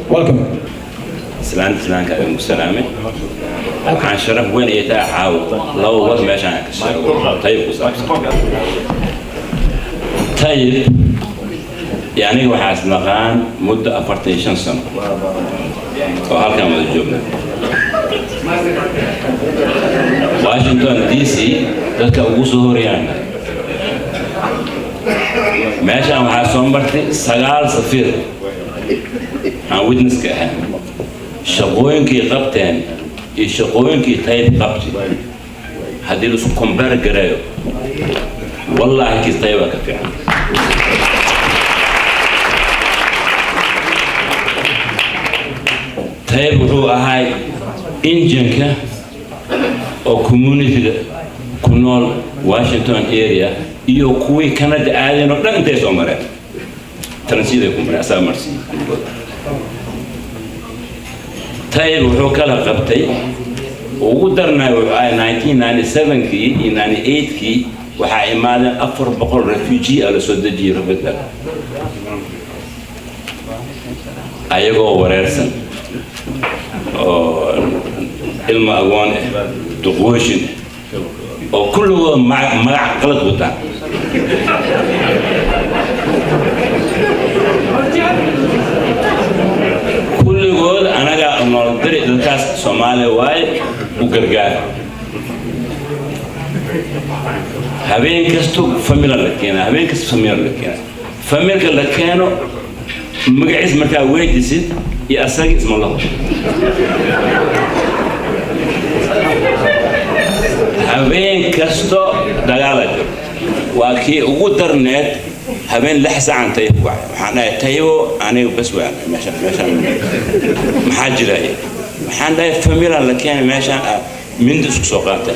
welcome. سلام كريم سلامي. عن شرف وين يتعاود لو وقت ماشي عنك طيب وصاحب. طيب يعني هو حاس نغان مدة 14 سنة. وهالكلام الجملة. واشنطن دي سي ذلك وصهور يعني. ماشي عن حاسون برتي سجال سفير. عن ويدنس كأهم. شقوين كي قبتين يشقوين كي طيب قبتي هذي لو كومبار جرايو والله كي طيبة كفي طيب هو هاي إنجنك أو كوميونيتي كنول واشنطن إيريا يو كوي كندا عادي نقدر نتيس عمره ترنسيده كومبار أسا مرسي طيب وحو كلا قبتي وقدرنا 1997 كي 98 كي وحا إمادا أفر بقول رفيجي على سودجي ربطة أيقو وريرسن إلما أغوان دقوشن وكله مع قلت بطان كل يقول أنا جا نردري دكاس سومالي واي وقرقار هبين كستو فاميلا لكينا هبين كست فاميلا لكينا فاميلا لكينو مقعيز مركا ويدي سيد يأساق اسم الله هبين كستو دقالة وكي وقدر نت هبين لحظة عن تيو وحنا تيو أنا بس وين ماشان محاجرة محن ده فاميلا لكن ماشان من دسك سوقاته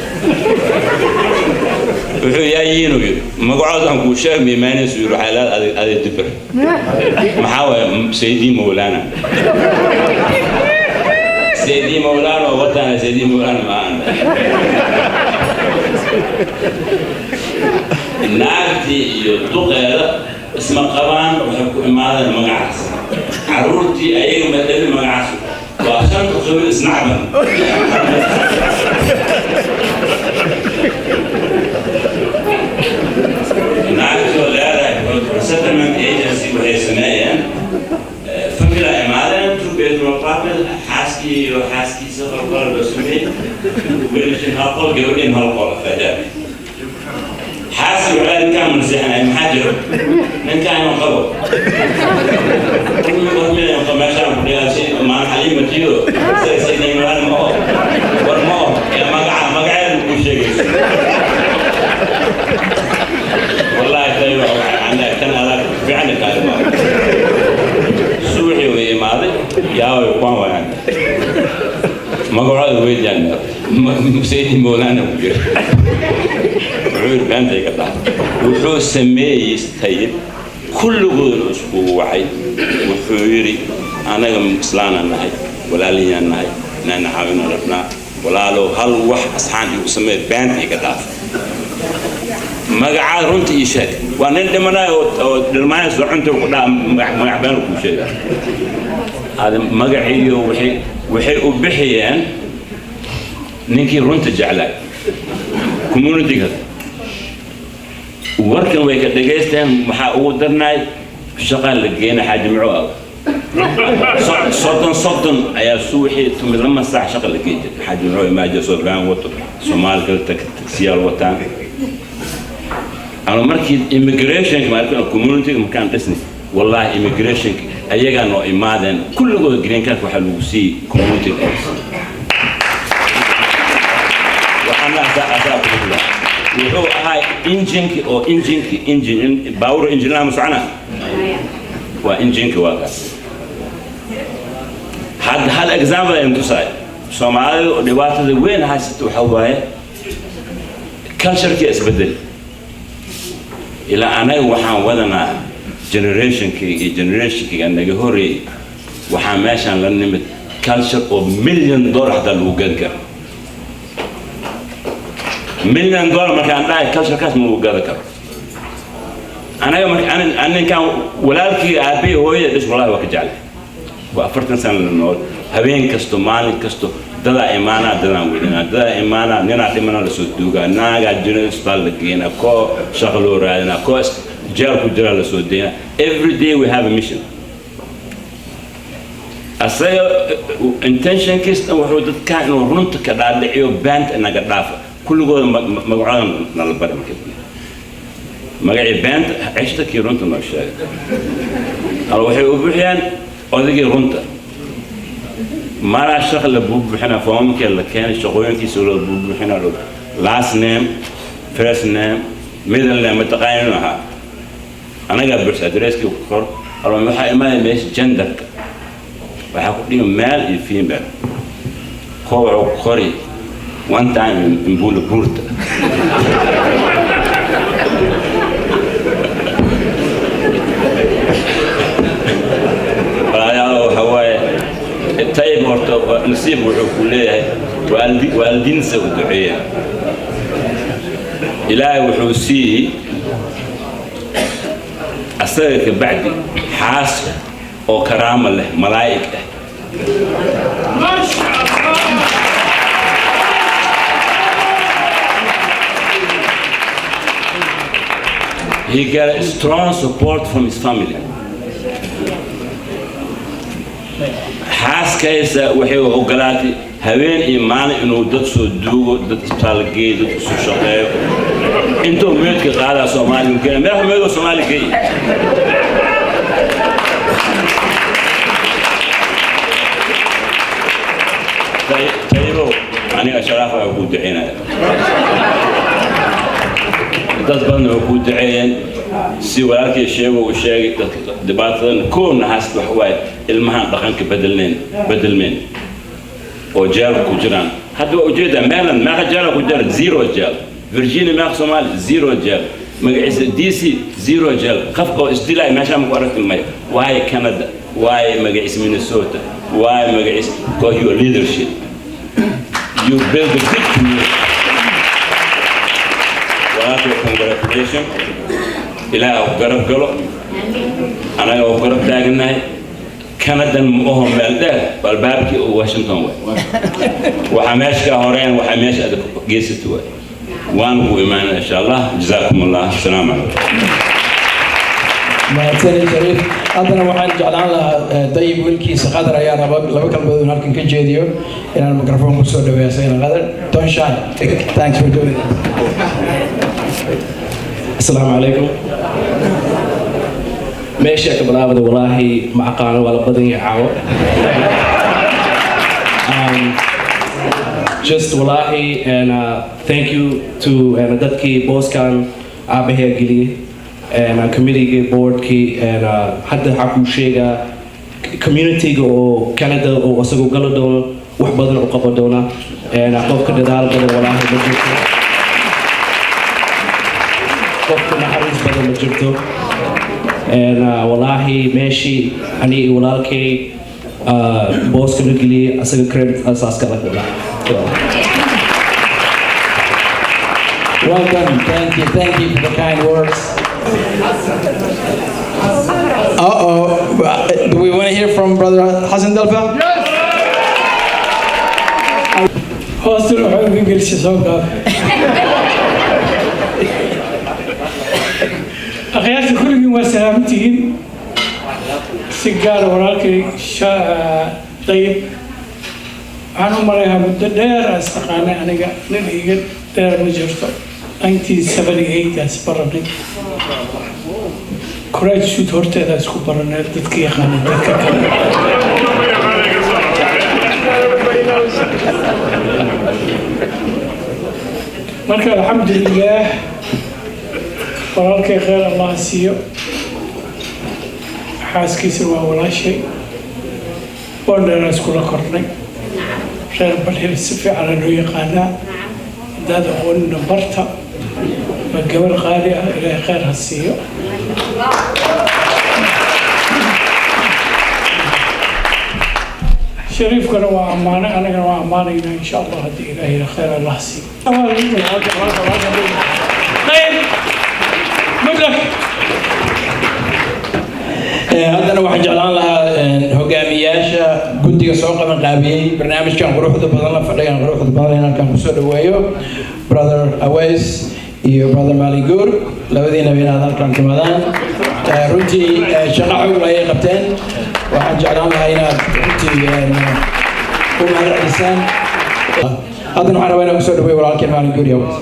وحو يايينو مقعد عن كوشة ميمانس ويروح على هذا الدبر محاوى سيدي مولانا سيدي مولانا وطن سيدي مولانا معانا ناقتي يطلق اسم قران وحكوا إمادة المقعس عرورتي أيهم مدل المقعس وعشان تخلوا اسنعبا ناقتي ولا settlement agency وهي سنايا فملا إمادة تبيت مقابل حاسكي وحاسكي سفر قرب سمين وبيلشن هالقول قولين هالقول فدامي حاسب على كم نزحنا محجر من كان ينقبض كل يوم يوم ما شاف ولا شيء مع حليم متيو سيدنا يمران مو والمو يا مقعد وشيء والله تيو عندك كان على فعلا كلام سوحي ويماضي يا ويقوم وين مقعد ويجان سيدي مولانا وجر عور بان ذيك الله وحو سميس طيب كل غير أسبوعي وحوري أنا إسلانا نهاي ولا لي نهاي نحن حاولنا ربنا ولا لو هل وح أصحابي وسمي بان ذيك الله ما قاعد رنت إيشك وأنا عندما لما يسوع أنت قدام ما يبان لكم شيء هذا ما قاعد وحي وبحيان نيكي رنت جعلك كوميونيتي هذا وركن ويك دقيستين maxaa ugu darnay shaqo la geeyay xajmicoo صدن ayaa suuxi tumid lama saac shaqo la geeyay xajmicoo ma jiro baan wato Soomaalka taksiyaal wataan ana markii immigration markii community markaan dhisnay wallahi immigration ayaga noo imaadeen kulligood green card waxa lagu sii community waxana asaab وهو هاي إنجين باور إنجين لا مسعنا وإنجين واقع هذا إكزامبل أنتو ساي سومالي ودوات وين هاي ستو حواي كلتشر كيس بدل إلى أنا وحان ودنا جنريشن كي عندنا جهوري وحان ماشان لنمت كلتشر $1,000,000 هذا الوجد $1,000,000 مكان لا كلشر كاس مو قادر أنا كان ولكن أبي هو يدش والله وكجعله وأفرتن سنة للنور هبين كستو مالي كستو دلا إيمانا دلا ولنا دلا إيمانا ننعطي منا لسودوغا ناقا جنة سبالكينا كو شغلو رادنا كو جالكو جرا لسودينا every day we have a mission أصلا intention كيس وحدة كان ورنت كذا لعيو بانت أنا قدافة كل جود مقعد نالبر مكتبنا مقعد بانت عشت كي رنت ما شاء الوحي وبحيان أذكي رنت ما راح شغل بوب بحنا فهم كلا كان شغوين كي سولو بوب بحنا له last name first name middle name متقاينها أنا قاعد برس أدرس كي وكر أروح ما يمشي gender وحقول لهم مال يفيمال خو خوري one time in بول بورت هواي الطيب مرتبط نصيب وحكوليه والدين سودعية إلهي وحوسي أصدقك بعد حاسب أو كرامة له ملائكة ما شاء الله he got a strong support from his family حاس كيسة وحي وقلاتي هوين إيمان إنه دتسو دوغو دتسالجي دتسو شقيق إنتو ميتك قادة سومالي ممكن ما هم ميتو سومالي كي طيبو أنا أشرافة أقول دعينا تضمن عقود دعين سوالك الشيء والشيء دباتن كون حسب حواي المهن دخانك بدل من وجال كجران هذا وجود مالا ما جال كجران زيرو جال فيرجينيا ما صومال زيرو جال مقعس دي سي زيرو جال خفقوا استيلاء ما شام قررت الماء واي كندا واي مقعس مينيسوتا واي مقعس call your leadership you build a big community congratulations إلى أقرب قلو أنا أقرب تاجنا كندا مهم بالده بالبابكي واشنطن وحماش كهورين وحماش جيستوا وأنا وإيمان إن شاء الله جزاكم الله السلام عليكم. ما تاني شريف أنا وحنا جعلنا طيب والكيس قدر يا رب لو كان بدون هالكن كجديو إن الميكروفون مسؤول ويا سيدنا قدر don't shy thanks for doing it. السلام عليكم. ماشي قبل أبدا والله مع قانون ولا بدني عاو. Just والله and thank you to and دتكي boss كان أبيه قلي and committee board كي and حد حكوا شيء community أو كندا أو أسقو قلدون وحبضنا وقبضونا and أقف كده دار بدو والله بدو قفنا حريص بدل مجرته والله ماشي أني ولالكي بوس كنقلي أسأل كريم أساس كذا كذا. Welcome, thank you for the kind words. Do we want to hear from Brother Hassan Delfa? Yes! Hostel waxay ugu gelisay soo gaab. أخيارتي كلهم وسلامتين سجارة ولكن طيب أنا مريها مدة استقانة أنا نلقي دير مجرته 1978 أسبرني كراج شو تورته هذا سكوبرنا تذكي خانة مركب الحمد لله ولكن خير الله سيو حاس كيسوا ولا شيء وانا نسكول كرني خير بالهير السفي على نوي قانا هذا هو نبرتا قبل غالي الى خير هالسيو شريف كانوا أمانة أنا كانوا أمانة إن شاء الله هدي إلى خير الله سيو هذا waxaan jeclaan lahaa hogaamiyaasha guddiga soo qaban qaabiyey barnaamijkan quruxda badan la fadhigan quruxda badan halkan kusoo dhaweeyo brother Aways iyo brother Malingur labadiina inaad halkan timaadaan runtii shaqo xoog leh ay qabteen waxaan jeclaan lahaa inaad runtii u mahadcelisaan haddana waxaan rabaa inaan kusoo dhaweeyo walaalkeen Malingur iyo Aways.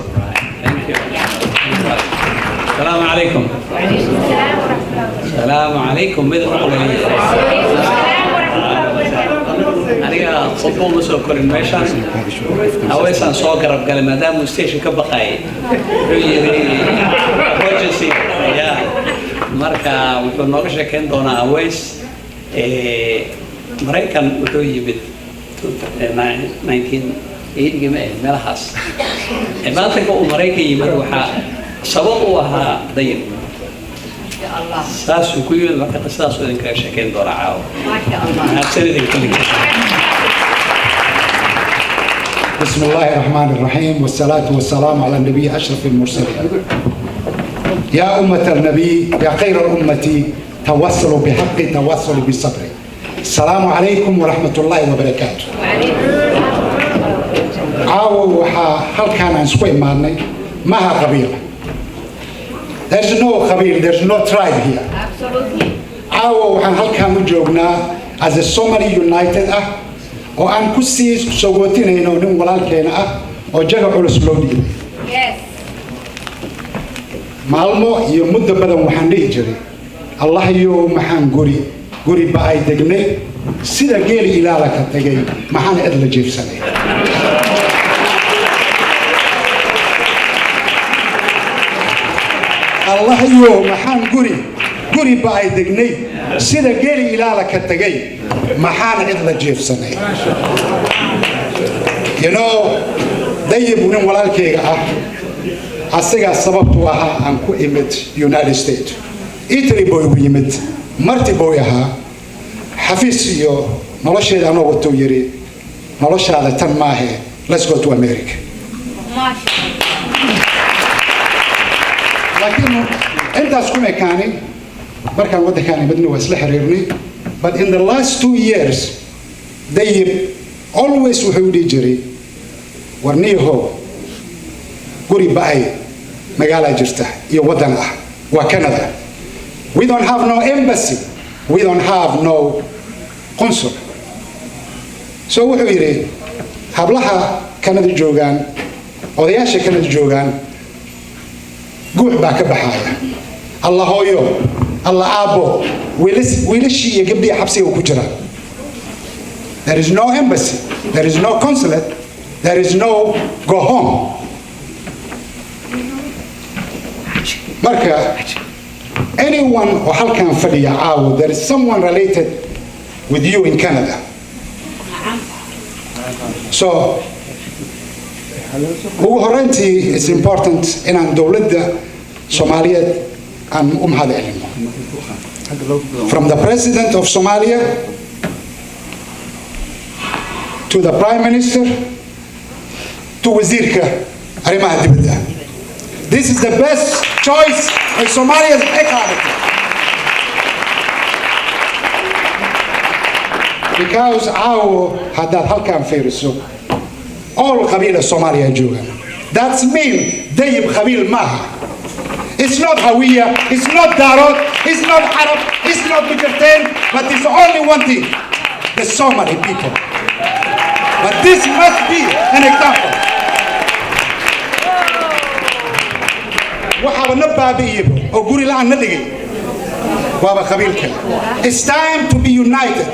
السلام عليكم. السلام عليكم. أنا صبوا مسوكر المشان. أويسان صاقر بقال ما دام ستيشن كبقاي. emergency يا مركا وكل ناقشة كان دونا أويس مريكان وحوي بد 1980 جماعة ملحس. ما تقول مريكا يمروحا سبب وها ضيق ساس وكل ما قصاص وإن كان شكل دور عاو ما شاء الله أكثر كل بسم الله الرحمن الرحيم والصلاة والسلام على النبي أشرف المرسلين يا أمة النبي يا خير الأمة توصلوا بحق توصلوا بالصبر السلام عليكم ورحمة الله وبركاته عاو هل كان نسوي معنا ما ها قبيلة There's no قبيلة, there's no tribe here. Absolutely. عاو وحن هل كان جوجنا as a Somali United وأن كسي سوتين هنا ونم ولال كنا أو جاك على سلودي. Yes. معلمو يمد بدن وحن يجري الله يوم محن قري بعيد دقني سيدا جيل إلى لك تجي محن أدل جيف سنة. الله يوم محن قري بعيد دقني سيدا جيل إلى لك تجي محن أدل جيف سنة. You know دايب ونم ولا الكيعة أصيغ السبب توها أنكو إمت United States. إتري بوي ويمت مرتي بويها حفيز يو نلاش هذا أنا وتو يري نلاش هذا تم معه let's go to America. لكن أنت أسكو مكاني بركان وده كاني بدني وسلح ريرني but in the last 2 years they always وحودي جري ورنيه قري باي مقالة جرته يودنا وكندا we don't have no embassy we don't have no consul so وحيري هبلها كندا جوجان odayaasha كندا جوجان قوح باك بحايا الله هويو الله أبو ويلشي يقبلي حبسي وكجرا there is no embassy there is no consulate there is no go home marka anyone who halkan fadhiya caawo there is someone related with you in Canada so ugu horeyntii it's important inaan dowladda Soomaaliyeed aan u mahadcelino from the president of Somalia to the prime minister to wasiirka arrimaha dibadda this is the best choice in Somalia's economy because caawo haddaad halkan fiiriso all qabiila Soomaaliya joogaan that's mean dayib qabiil maaha it's not Hawiya it's not Darod it's not Arab it's not Bikirteen but it's only one thing the Somali people but this must be an example waxaa nabaabiyo oo guri la'aan nadigay waaba qabiilka it's time to be united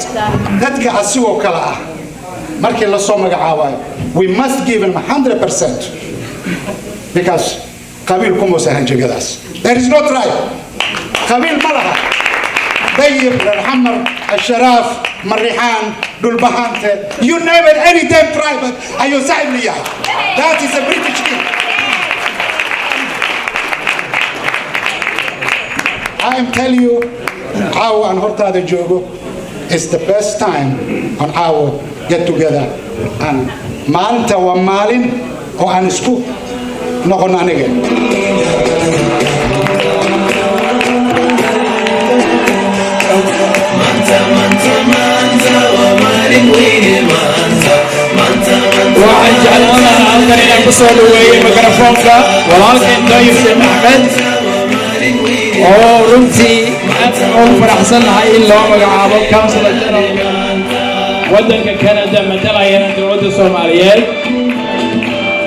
dadka asigoo kala ah markii la soo magacaabayo we must give him 100% because qabiil kuma sahan jagadaas there is no tribe qabiil malaha dayib alhamar الشراف مريحان دولبهانته you name it any damn tribe ayo sahib liya that is a British king I am telling you caawo aan hortaada joogo it's the best time on caawo get together and maalinta waa maalin oo aan isku noqon aniga manta waxaan jeclaan lahaa halkan inaan ku soo dhaweeyey mikrofoonka walaalkeen dayib sheekh axmed oo runtii aad ugu faraxsan nahay in loo magacaabo councilor generalka waddanka Canada matalayana dowladda Soomaaliyeed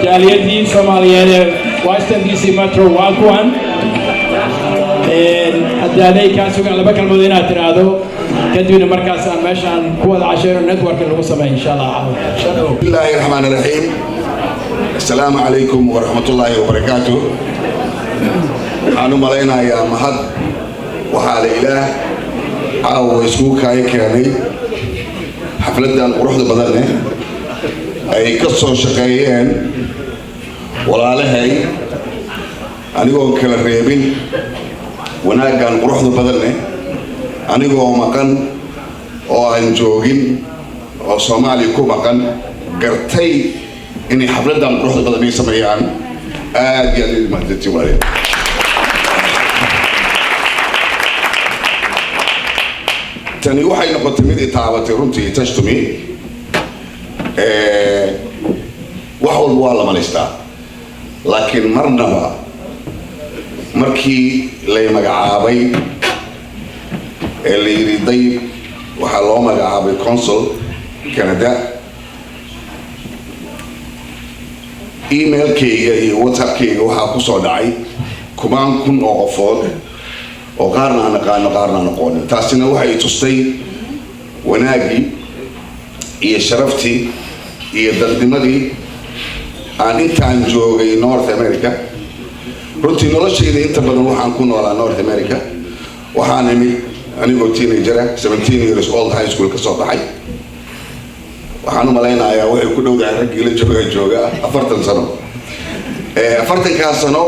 jaaliyadii Soomaaliyeed ee Washington DC Metro waa kuwan haddaanay kaa sugan laba kalmood inaad tiraahdo kadibna markaas aan meeshaan ku wada cashayno network lagu sameeyo insha Allah بسم الله الرحمن الرحيم السلام عليكم ورحمة الله وبركاته أنا ملاينا يا مهد وحال إله عاو يسكوك هاي كاني حفلة روح بدلنا أي قصة شقيين ولا لهي أنا يقول كلا ريبين وناقان روح بدلنا أنا يقول مكان أو أنجوجين oo Soomaali ku maqan gartay inay xafladan quruxda badan ay sameeyaan aad iyo aad mahadsantiin walaal tani waxay noqotay mid taabatay runtii tashtumi wax walba waa la malaystaa laakiin marnaba markii la magacaabay ee la yiri dayib waxaa loo magacaabay consul Canada emailkayga iyo whatsappkayga waxaa ku soo dhacay 10,000 oo qofood oo qaarna aan aqaano qaarna aan aqoonin taasina waxay tustay wanaagii iyo sharaftii iyo dadnimadii aan intaan joogay North America runtii noloshayda inta badan waxaan ku noolaa North America waxaan imid anigoo teenager 17 years old high school ka soo baxay waxaan u malaynayaa waxay ku dhowdahay raggii la jooga 40 sano 40 sano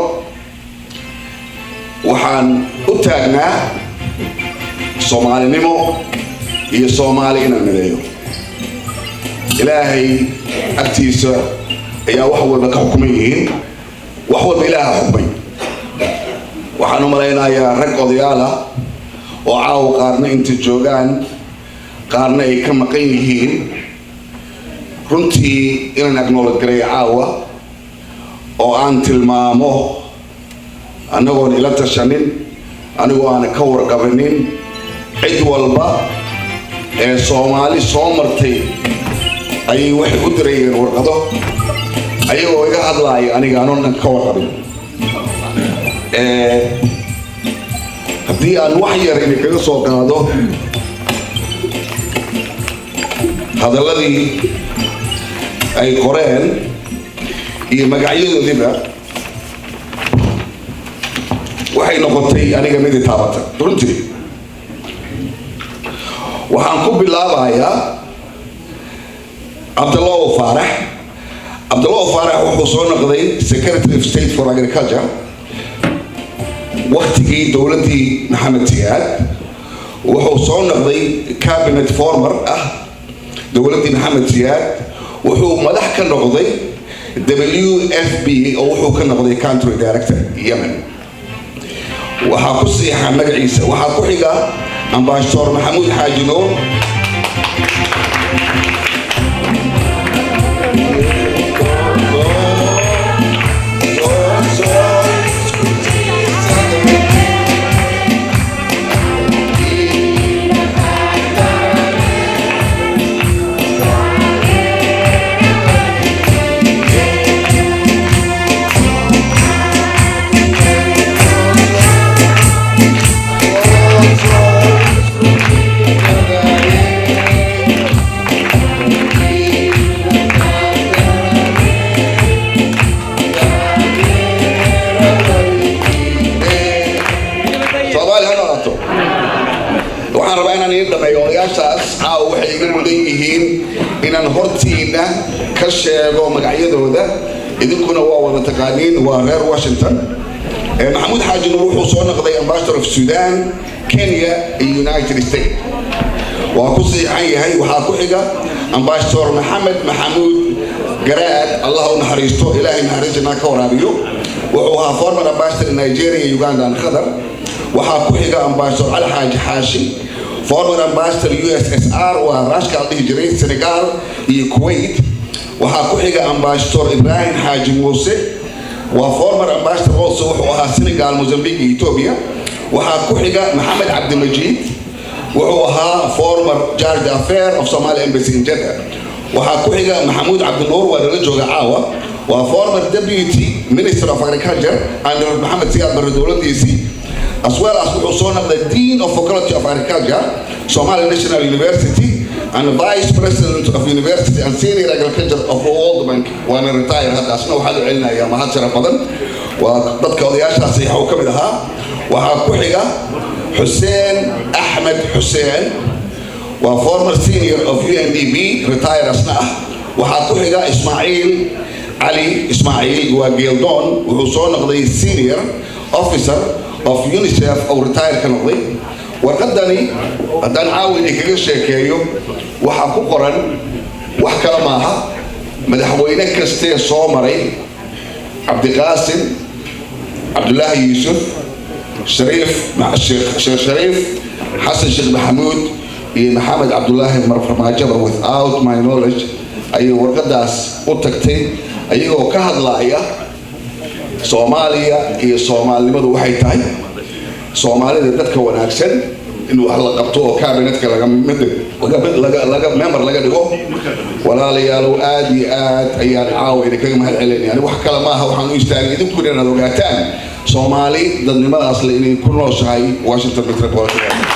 waxaan u taagnaa Soomaalinimo iyo Soomaali inaan mideeyo Ilaahay agtiisa ayaa wax walba ka xukumay yihiin wax walba Ilaahay xukmay waxaan u malaynayaa rag odayaal ah oo caaw qaarna inta joogaan qaarna ay ka maqan yihiin runtii inaan acknowledge garay caawa oo aan tilmaamo anagoon ila tashanin anigoo aan ka warqabanin cid walba ee Soomaali soo martay ayay waxay u dirayeen warqado ayagoo iga hadlaaya aniga aanan ka warqabin haddii aan wax yar in kaga soo qaado hadalladii ay qoreen iyo magacyadoodiba waxay noqotay aniga mid taabata runtii waxaan ku bilaabayaa Abdullah Faarax wuxuu soo noqday Secretary of State for Agriculture waqtigii dowladii Maxamed Siyaad wuxuu soo noqday cabinet former dowladii Maxamed Siyaad wuxuu madax ka noqday WFP oo wuxuu ka noqday country director Yemen waxaa ku siixan magaciisa waxaa ku xiga Ambassador Maxamuud Xaaji Nuur waxay iga mudan yihiin inaan hortiina ka sheego magacyadooda idinkuna waa wada taqaaniin waa reer Washington Maxamuud Xaaji Nuur wuxuu soo noqday Ambassador of Sudan Kenya iyo United States waa ku siixan yahay waxaa ku xiga Ambassador Maxamuud Garaad Allah u naxariisto Ilaahay naxariisna ka waraabiyo wuxuu ahaa former ambassador in Nigeria Uganda and Qatar waxaa ku xiga Ambassador Ali Xaaji Xaashi former ambassador USSR waa Rashka dhihi jiray Senegal iyo Kuwait waxaa ku xiga ambassador Ibrahim Haji Mose waa former ambassador also wuxuu ahaa Senegal, Mozambique iyo Ethiopia. waxaa ku xiga Maxamed Abdimajid wuxuu ahaa former charge d'affaires of Somali embassy in Jeddah. waxaa ku xiga Maxamuud Cabdinuur waa la jooga caawa waa former deputy minister of agriculture under Mohamed Siyaad Barre dowladiisii, as well as wuxuu soo noqday dean of faculty of agriculture Somali National University and vice president of university and senior agriculture of World Bank. waana retire hadda asna waxaa la celinayaa mahad sharaf badan waa dadka odayaashaasi waxa uu ka mid ahaa. waxaa ku xiga Hussein Ahmed Hussein waa former senior of UNDP retire asna ah. waxaa ku xiga Ismaaciil Ali Ismaaciil waa Geeldon wuxuu soo noqday senior officer of UNICEF oo retire ka noqday. warqadani haddaan caawini kaga sheekeeyo waxaa ku qoran wax kale maaha madaxweyne kastee soo maray Cabdiqaasim Cabdullaahi Yuusuf Shariif Sheekh Shariif Xasan Sheekh Maxamuud iyo Maxamed Cabdullaahi Farmaajo without my knowledge ayay warqadaas u tagtay ayagoo ka hadlaaya Soomaaliya iyo Soomaalinimadu waxay tahay Soomaalida dadka wanaagsan in wax la qabto oo cabinetka laga member laga dhigo. walaalayaal aad iyo aad ayaan caawina kaga mahad celinayaan wax kale maaha waxaan u istaagay idinku inaad ogaataan Soomaali dadnimadaas la inay ku nooshahay Washington Metropolitan Area.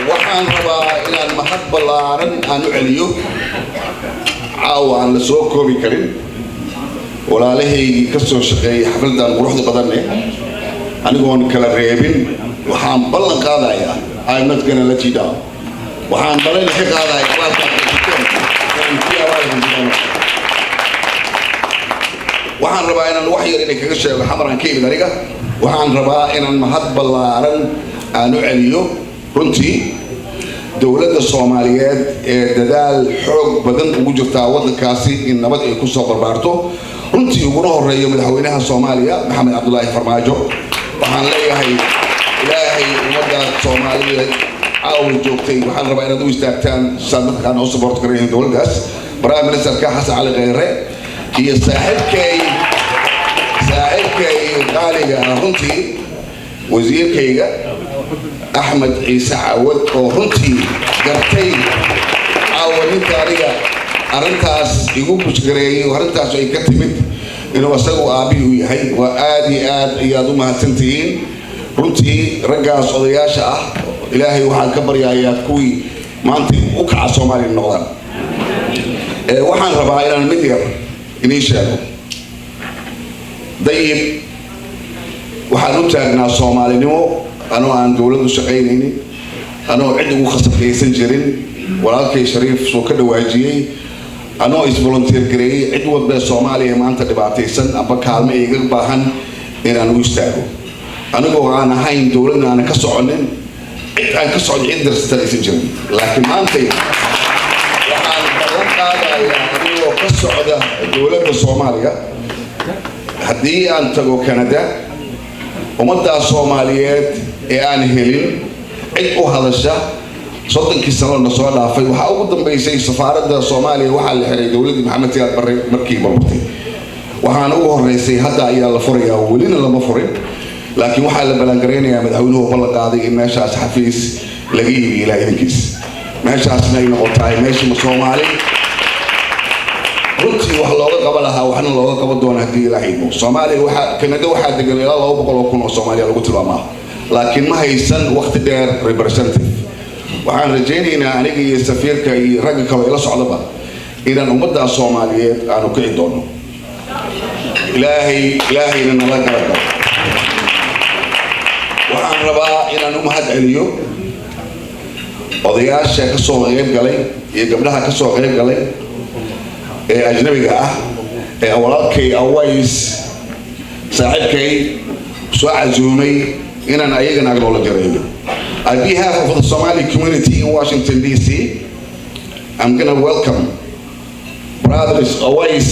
waxaan rabaa inaan mahad ballaaran aan u celiyo caawa aan la soo koobi karin walaalahaygii ka soo shaqeeyay xafladan quruxda badan anigoon kala reebin. waxaan ballan qaadayaa I'm not gonna let you down. waxaan ballan ka qaadayaa waxaan rabaa inaan wax yar inay kaga sheego xamaran ka imid aniga. waxaan rabaa inaan mahad ballaaran aan u celiyo runtii dowladda Soomaaliyeed ee dadaal xoog badan ugu jirta waddankaasi in nabad ay ku soo barbaarto. runtii uguna horeeyo madaxweynaha Soomaaliya Maxamed Cabdullaahi Farmaajo. waxaan leeyahay ilaahay ummadda Soomaaliyeed caawi joogtay waxaan rabaa inaad u istaagtaan sanadkan oo support gareeyay dowladdaas. Prime Minister Xasan Cali Khayre iyo saaxiibkay qaaliga runtii wasiirkayga Axmed Ciise Cawad oo runtii gartay caawaninta aniga arrintaas igu bushgareeyay arrintaas ay ka timid inuu asagu aabi u yahay. waa aad iyo aad ayaad u mahadsantihiin runtii raggaas odayaasha ah. ilaahay waxaan ka baryayaa kuwii maanta u kaca Soomaaliya noqdaan. waxaan rabaa inaan mid yar inii sheego dayib waxaan u taagnaa Soomaalinimo anoo aan dowladdu shaqaynaynin anoo cid ugu khasabtaysan jirin. walaalkay Shariif soo ka dhawaajiyay anoo volunteer gareeyay cid walba Soomaaliya maanta dhibaataysan aba kaalmo iga baahan inaan u istaago anigoo aan ahayn dowladna aan ka soconin cid aan ka socon cid darstaysan jirin. laakiin maanta waxaan ballan qaadayaa anigoo ka socda dowladda Soomaaliya haddii aan tago Canada ummadda Soomaaliyeed ee aan helin cid u hadasha soddonkii sano na soo dhaafay waxaa ugu dambeysay safaaradda Soomaaliya waxaa la xiray dowladda Maxamed Siyaad Barre markii burburtay. waxaana ugu horeysay hadda ayaa la furayaa welina lama furin laakiin waxaa la ballangareynayaa madaxweynuhu ballan qaaday in meeshaas xafiis laga iibiyo ilaa idinkiis meeshaasna ay noqotahay meeshii Soomaali runtii wax looga qaba lahaa waxna looga qaba doona haddii ilaahay idmo. Soomaaliya waxaa Canada waxaa degan ilaa 200,000 oo Soomaaliya lagu tilmaamaa laakiin ma haysan waqti dheer representative. waxaan rajaynaynaa aniga iyo safiirka iyo ragga kale ila socdaba inaan ummadda Soomaaliyeed aanu kici doono. ilaahayna nala garab galo. waxaan rabaa inaan u mahad celiyo odayaasha ka soo qayb galay iyo gabdhaha ka soo qayb galay ee ajnabiga ah ee walaalkay Aways saaxiibkay soo casuumay inaan ayagana agoola jareeyo. On behalf of the Somali community in Washington D.C., I'm going to welcome brothers Aways,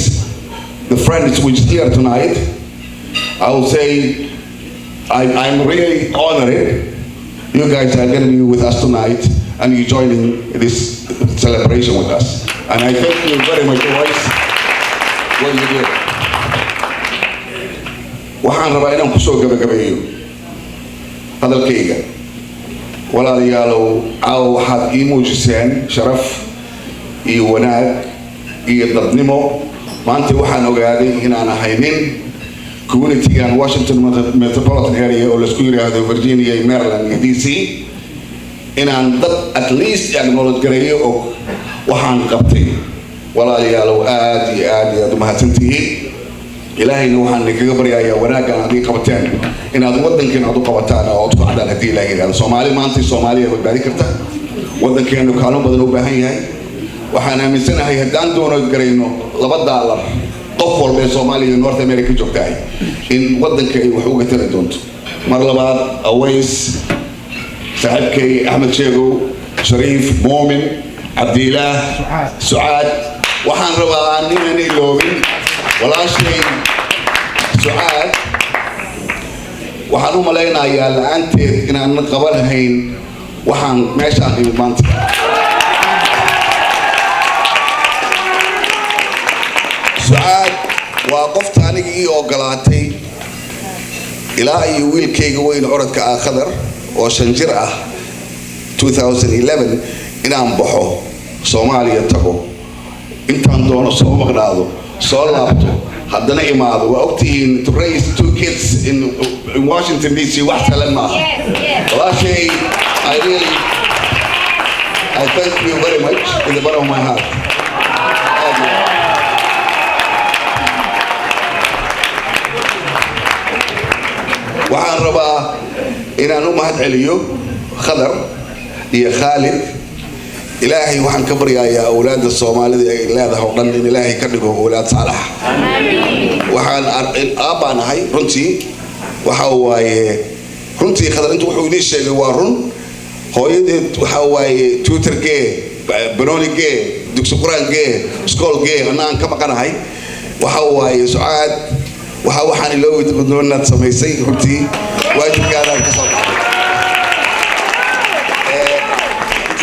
the friends which are here tonight. I will say I'm really honored you guys are going to be with us tonight and you joining this celebration with us. And I thank you very much, boys. What you do. waxaan rabaa inaan kusoo gabagabeeyo hadalkayga walaalayaalow caawa waxaad ii muujiseen sharaf iyo wanaag iyo dadnimo maanta waxaan ogaaday inaan ahay nin community-gan Washington metropolitan area oo laisku yiraahdo Virginia iyo Maryland iyo DC inaan dad at least acknowledge gareeyo oo waxaan qabtay walaalayaalow aad iyo aad u mahadsantihiin ilaahayna waxaan kaga baryayaa wanaagan hadii qabataan inaad wadankeena aad u qabataan oo aad ku cadaan hadii ilaahay Soomaali maanta Soomaaliya badbaadi karta wadankeena kaalmo badan u baahan yahay waxaan aaminsanahay haddaan doono gareyno $2 qof walba ee Soomaaliya North America joogtay in wadanka ay wax uga tiri doonto mar labaad Aways saaxiibkay Ahmed Sheego Shariif Moomin Abdillaah Sucaad waxaan rabaa inaan iloobin walaashay Sucaad waxaan u maleynayaa la'aanteed inaan qaban lahayn waxaan meeshaan imi maanta Sucaad waa qofta aniga ii ogolaatay ilaa iyo wiilkayga weyn orodka Khadar oo 5 jir ah 2011 inaan baxo Soomaaliya tago intaan doono soo maqnaado soo laabto haddana imaado waa ogtihiin to raise 2 kids in Washington DC wax salan ma aha walaashay I thank you very much in the bottom of my heart waxaan rabaa inaan u mahad celiyo Khadar iyo Khalid ilaahay waxaan ka baryayaa awlaadda Soomaalida ay leedahay oo dhan in ilaahay ka dhigo awlaad saalax waxaan aabanahay runtii waxa waaye runtii Khadar intuu wuxuu ii sheegay waa run hooyadeed waxa waaye tutorgee banonigee dugsi quraangee iskoolgee anaan ka maqanahay waxa waaye Sucaad waxaan iloobi doonaa samaysay runtii waajibkaada ka soo baxay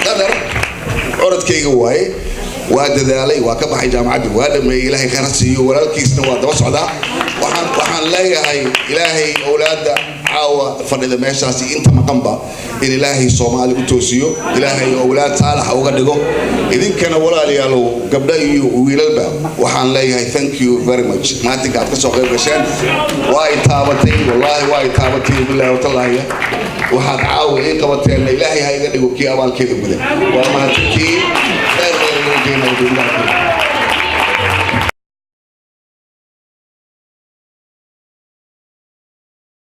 Khadar orodkayga waaye waa dadaalay waa ka baxay jaamacadda waa dhameeyay ilaahay khayr siiyo walaalkiisna waa daba socdaa waxaan leeyahay ilaahay awlaadda caawa fadhida meeshaasi inta maqanba in ilaahay Soomaali u toosiyo ilaahay awlaad saalax uga dhigo idinkana walaalayaalow gabdha iyo wiilalba waxaan leeyahay thank you very much maatinka aad ka soo qayb gasheen waa ay taabatay wallahi waa ay taabatay billahi watallahi waxaad caawa ii qabateen ilaahay ha iga dhigo kii abaalkeeda guda waa mahadsantihiin